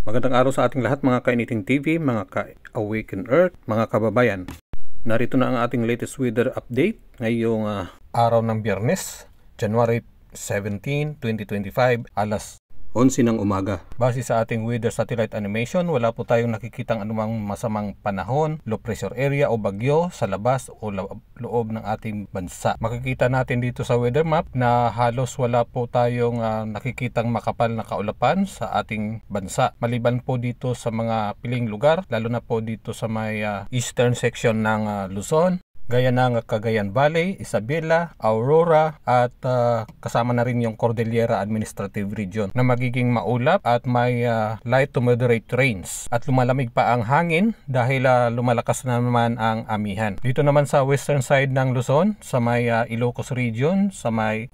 Magandang araw sa ating lahat mga Kainiting TV, mga ka-Awaken Earth, mga kababayan. Narito na ang ating latest weather update ngayong araw ng Biyernes, January 17, 2025, alas 11 ng umaga. Base sa ating weather satellite animation, wala po tayong nakikitang anumang masamang panahon, low pressure area o bagyo sa labas o loob ng ating bansa. Makikita natin dito sa weather map na halos wala po tayong nakikitang makapal na kaulapan sa ating bansa. Maliban po dito sa mga piling lugar, lalo na po dito sa may eastern section ng Luzon, gaya ng Cagayan Valley, Isabela, Aurora at kasama na rin yung Cordillera Administrative Region na magiging maulap at may light to moderate rains at lumalamig pa ang hangin dahil lumalakas na naman ang amihan. Dito naman sa western side ng Luzon, sa may Ilocos Region, sa may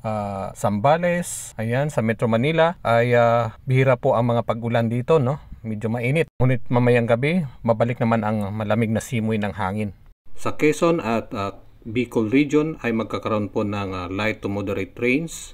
Zambales, ayan, sa Metro Manila ay bihira po ang mga pag-ulan dito, no? Medyo mainit. Ngunit mamayang gabi, mabalik naman ang malamig na simoy ng hangin. Sa Quezon at Bicol region ay magkakaroon po ng light to moderate rains.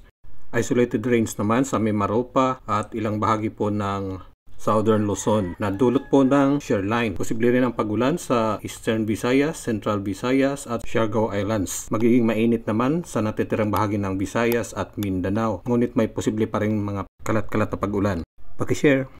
Isolated rains naman sa Mimaropa at ilang bahagi po ng Southern Luzon na dulot po ng shear line. Posible rin ang pagulan sa Eastern Visayas, Central Visayas at Siargao Islands. Magiging mainit naman sa natitirang bahagi ng Visayas at Mindanao. Ngunit may posible pa rin mga kalat-kalat na pagulan. Paki-share.